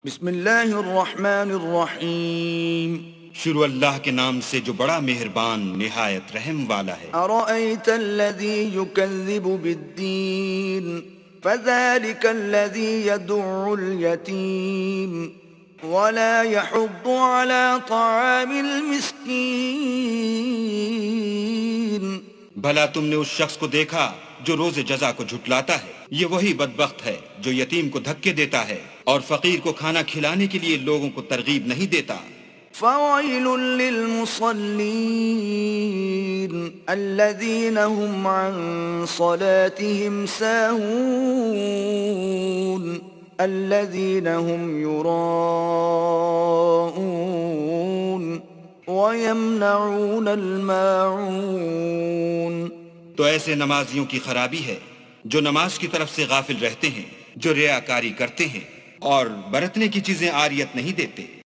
بسم اللہ الرحمن الرحیم شروع اللہ کے نام سے جو بڑا مہربان نہایت رحم والا ہے۔ ارأیت الذی یکذب بالدین فذلک الذی یدع الیتیم ولا يحض على طعام المسکین۔ بھلا تم نے اس شخص کو دیکھا جو روز جزا کو جھٹلاتا ہے؟ یہ وہی بدبخت ہے جو یتیم کو دھکے دیتا ہے اور فقیر کو کھانا کھلانے کے لیے لوگوں کو ترغیب نہیں دیتا۔ فویل للمصلین الذین هم عن صلاتهم ساہون الذین هم یراءون وَيَمْنَعُونَ الْمَاعُونَ۔ تو ایسے نمازیوں کی خرابی ہے جو نماز کی طرف سے غافل رہتے ہیں، جو ریاکاری کرتے ہیں اور برتنے کی چیزیں عاریت نہیں دیتے۔